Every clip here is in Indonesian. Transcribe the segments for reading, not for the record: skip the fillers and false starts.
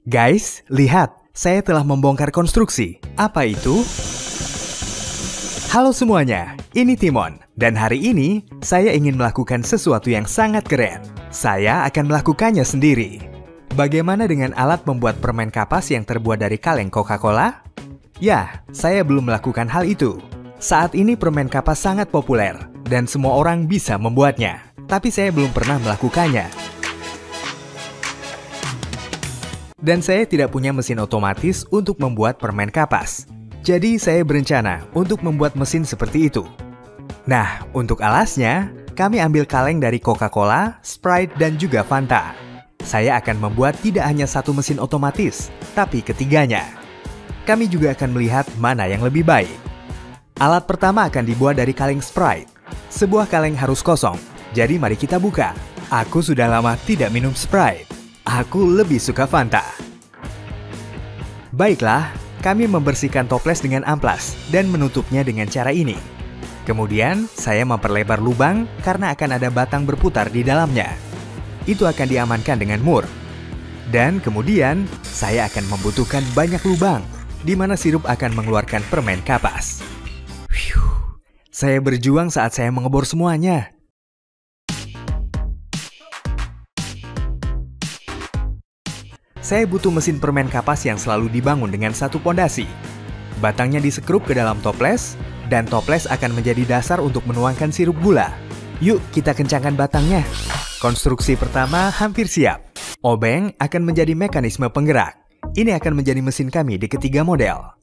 Guys, lihat, saya telah membongkar konstruksi. Apa itu? Halo semuanya, ini Timon. Dan hari ini, saya ingin melakukan sesuatu yang sangat keren. Saya akan melakukannya sendiri. Bagaimana dengan alat membuat permen kapas yang terbuat dari kaleng Coca-Cola? Ya, saya belum melakukan hal itu. Saat ini permen kapas sangat populer, dan semua orang bisa membuatnya. Tapi saya belum pernah melakukannya. Dan saya tidak punya mesin otomatis untuk membuat permen kapas. Jadi saya berencana untuk membuat mesin seperti itu. Nah, untuk alasnya, kami ambil kaleng dari Coca-Cola, Sprite, dan juga Fanta. Saya akan membuat tidak hanya satu mesin otomatis, tapi ketiganya. Kami juga akan melihat mana yang lebih baik. Alat pertama akan dibuat dari kaleng Sprite. Sebuah kaleng harus kosong, jadi mari kita buka. Aku sudah lama tidak minum Sprite. Aku lebih suka Fanta. Baiklah, kami membersihkan toples dengan amplas dan menutupnya dengan cara ini. Kemudian, saya memperlebar lubang karena akan ada batang berputar di dalamnya. Itu akan diamankan dengan mur. Dan kemudian, saya akan membutuhkan banyak lubang, di mana sirup akan mengeluarkan permen kapas. Saya berjuang saat saya mengebor semuanya. Saya butuh mesin permen kapas yang selalu dibangun dengan satu pondasi. Batangnya disekrup ke dalam toples, dan toples akan menjadi dasar untuk menuangkan sirup gula. Yuk, kita kencangkan batangnya. Konstruksi pertama hampir siap. Obeng akan menjadi mekanisme penggerak. Ini akan menjadi mesin kami di ketiga model.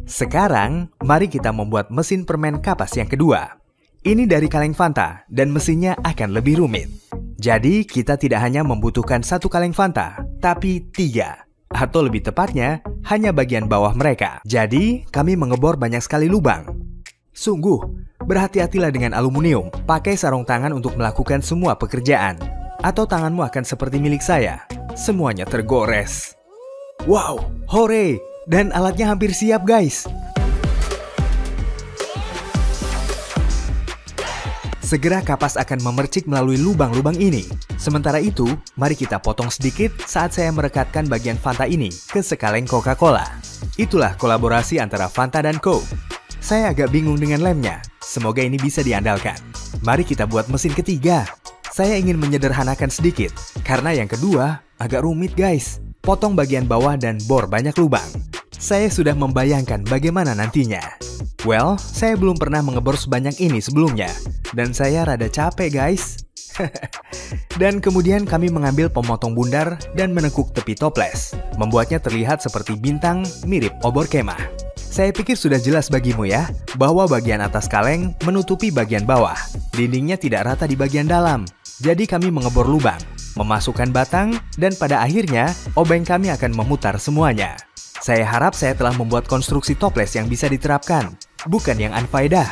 Sekarang, mari kita membuat mesin permen kapas yang kedua. Ini dari kaleng Fanta, dan mesinnya akan lebih rumit. Jadi, kita tidak hanya membutuhkan satu kaleng Fanta, tapi 3. Atau lebih tepatnya, hanya bagian bawah mereka. Jadi, kami mengebor banyak sekali lubang. Sungguh, berhati-hatilah dengan aluminium. Pakai sarung tangan untuk melakukan semua pekerjaan. Atau tanganmu akan seperti milik saya. Semuanya tergores. Wow, hore! Dan alatnya hampir siap, guys. Segera kapas akan memercik melalui lubang-lubang ini. Sementara itu, mari kita potong sedikit saat saya merekatkan bagian Fanta ini ke sekaleng Coca-Cola. Itulah kolaborasi antara Fanta dan Coke. Saya agak bingung dengan lemnya. Semoga ini bisa diandalkan. Mari kita buat mesin ketiga. Saya ingin menyederhanakan sedikit, karena yang kedua agak rumit, guys. Potong bagian bawah dan bor banyak lubang. Saya sudah membayangkan bagaimana nantinya. Well, saya belum pernah mengebor sebanyak ini sebelumnya. Dan saya rada capek, guys. Dan kemudian kami mengambil pemotong bundar dan menekuk tepi toples. Membuatnya terlihat seperti bintang mirip obor kemah. Saya pikir sudah jelas bagimu ya, bahwa bagian atas kaleng menutupi bagian bawah. Dindingnya tidak rata di bagian dalam. Jadi kami mengebor lubang, memasukkan batang, dan pada akhirnya obeng kami akan memutar semuanya. Saya harap saya telah membuat konstruksi toples yang bisa diterapkan, bukan yang anfaedah.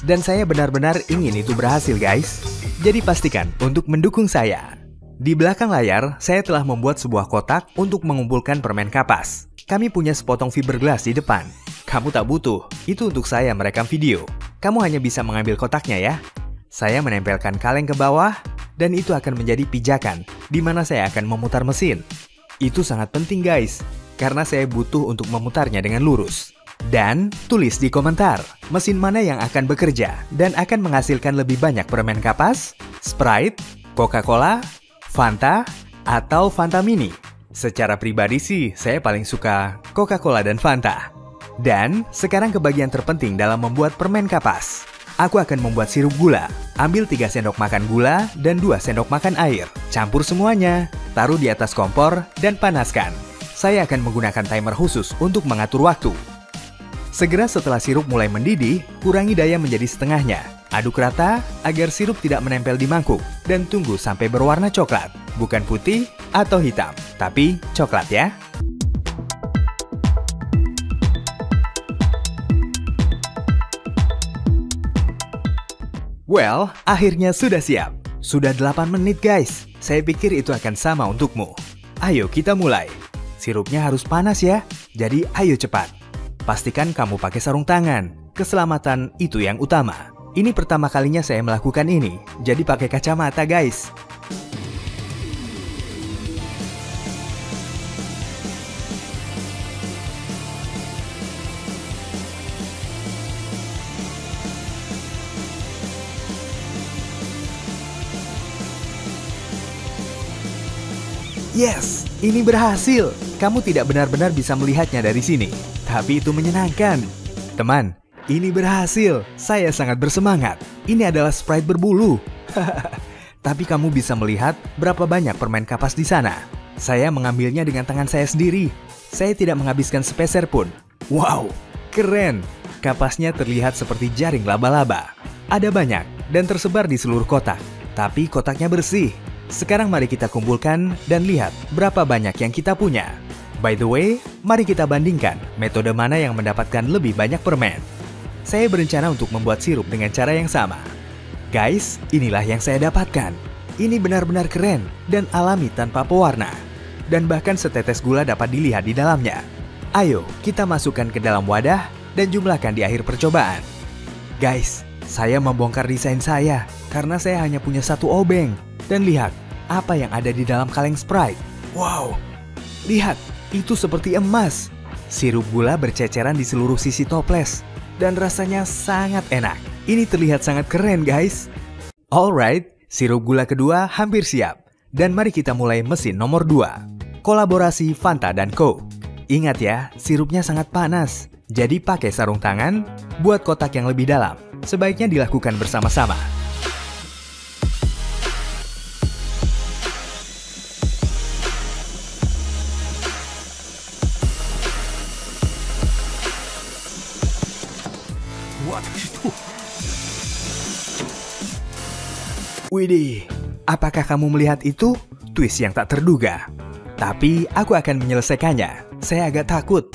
Dan saya benar-benar ingin itu berhasil, guys. Jadi pastikan untuk mendukung saya. Di belakang layar, saya telah membuat sebuah kotak untuk mengumpulkan permen kapas. Kami punya sepotong fiberglass di depan. Kamu tak butuh, itu untuk saya merekam video. Kamu hanya bisa mengambil kotaknya ya. Saya menempelkan kaleng ke bawah, dan itu akan menjadi pijakan, di mana saya akan memutar mesin. Itu sangat penting, guys. Karena saya butuh untuk memutarnya dengan lurus. Dan tulis di komentar, mesin mana yang akan bekerja dan akan menghasilkan lebih banyak permen kapas, Sprite, Coca-Cola, Fanta, atau Fanta Mini. Secara pribadi sih, saya paling suka Coca-Cola dan Fanta. Dan sekarang ke bagian terpenting dalam membuat permen kapas. Aku akan membuat sirup gula. Ambil 3 sendok makan gula dan 2 sendok makan air. Campur semuanya, taruh di atas kompor, dan panaskan. Saya akan menggunakan timer khusus untuk mengatur waktu. Segera setelah sirup mulai mendidih, kurangi daya menjadi setengahnya. Aduk rata agar sirup tidak menempel di mangkuk dan tunggu sampai berwarna coklat. Bukan putih atau hitam, tapi coklat ya. Well, akhirnya sudah siap. Sudah 8 menit, guys. Saya pikir itu akan sama untukmu. Ayo kita mulai. Sirupnya harus panas ya, jadi ayo cepat. Pastikan kamu pakai sarung tangan. Keselamatan itu yang utama. Ini pertama kalinya saya melakukan ini, jadi pakai kacamata, guys. Yes, ini berhasil. Kamu tidak benar-benar bisa melihatnya dari sini, tapi itu menyenangkan. Teman, ini berhasil. Saya sangat bersemangat. Ini adalah Sprite berbulu. Tapi kamu bisa melihat berapa banyak permen kapas di sana. Saya mengambilnya dengan tangan saya sendiri. Saya tidak menghabiskan sepeser pun. Wow, keren. Kapasnya terlihat seperti jaring laba-laba. Ada banyak dan tersebar di seluruh kotak. Tapi kotaknya bersih. Sekarang mari kita kumpulkan dan lihat berapa banyak yang kita punya. By the way, mari kita bandingkan metode mana yang mendapatkan lebih banyak permen. Saya berencana untuk membuat sirup dengan cara yang sama. Guys, inilah yang saya dapatkan. Ini benar-benar keren dan alami tanpa pewarna. Dan bahkan setetes gula dapat dilihat di dalamnya. Ayo, kita masukkan ke dalam wadah dan jumlahkan di akhir percobaan. Guys, saya membongkar desain saya karena saya hanya punya satu obeng. Dan lihat apa yang ada di dalam kaleng Sprite. Wow, lihat, itu seperti emas. Sirup gula berceceran di seluruh sisi toples. Dan rasanya sangat enak. Ini terlihat sangat keren, guys. Alright, sirup gula kedua hampir siap. Dan mari kita mulai mesin nomor 2. Kolaborasi Fanta dan Coke. Ingat ya, sirupnya sangat panas. Jadi pakai sarung tangan, buat kotak yang lebih dalam. Sebaiknya dilakukan bersama-sama. Widih, apakah kamu melihat itu? Twist yang tak terduga. Tapi aku akan menyelesaikannya. Saya agak takut.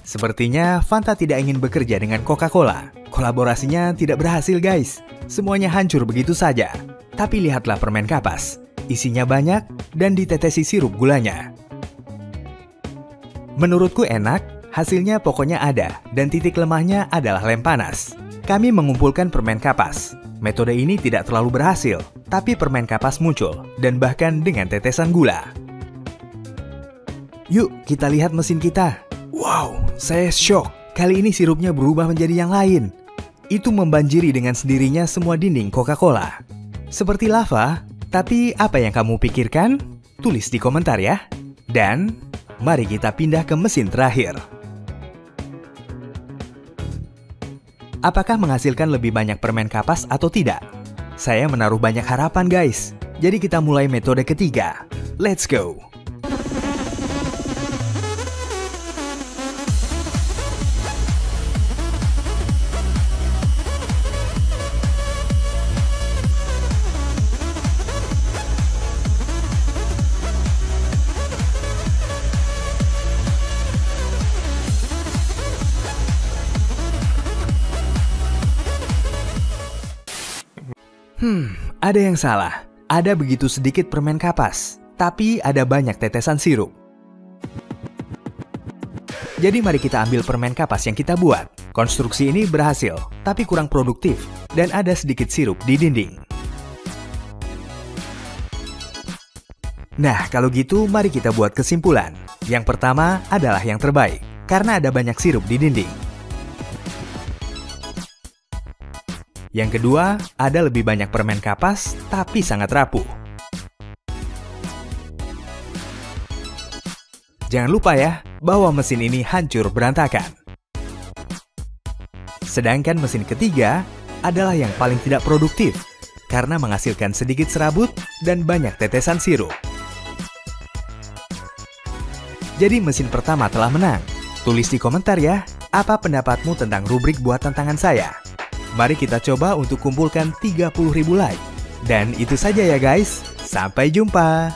Sepertinya Fanta tidak ingin bekerja dengan Coca-Cola. Kolaborasinya tidak berhasil, guys. Semuanya hancur begitu saja. Tapi lihatlah permen kapas. Isinya banyak dan ditetesi sirup gulanya. Menurutku enak, hasilnya pokoknya ada dan titik lemahnya adalah lem panas. Kami mengumpulkan permen kapas. Metode ini tidak terlalu berhasil, tapi permen kapas muncul, dan bahkan dengan tetesan gula. Yuk, kita lihat mesin kita. Wow, saya shock. Kali ini sirupnya berubah menjadi yang lain. Itu membanjiri dengan sendirinya semua dinding Coca-Cola. Seperti lava, tapi apa yang kamu pikirkan? Tulis di komentar ya. Dan, mari kita pindah ke mesin terakhir. Apakah menghasilkan lebih banyak permen kapas atau tidak? Saya menaruh banyak harapan, guys. Jadi kita mulai metode ketiga. Let's go! Ada yang salah. Ada begitu sedikit permen kapas, tapi ada banyak tetesan sirup. Jadi mari kita ambil permen kapas yang kita buat. Konstruksi ini berhasil, tapi kurang produktif, dan ada sedikit sirup di dinding. Nah, kalau gitu mari kita buat kesimpulan. Yang pertama adalah yang terbaik, karena ada banyak sirup di dinding. Yang kedua, ada lebih banyak permen kapas, tapi sangat rapuh. Jangan lupa ya, bahwa mesin ini hancur berantakan. Sedangkan mesin ketiga adalah yang paling tidak produktif, karena menghasilkan sedikit serabut dan banyak tetesan sirup. Jadi mesin pertama telah menang. Tulis di komentar ya, apa pendapatmu tentang rubrik buat tantangan saya? Mari kita coba untuk kumpulkan 30.000 like. Dan itu saja ya guys, sampai jumpa!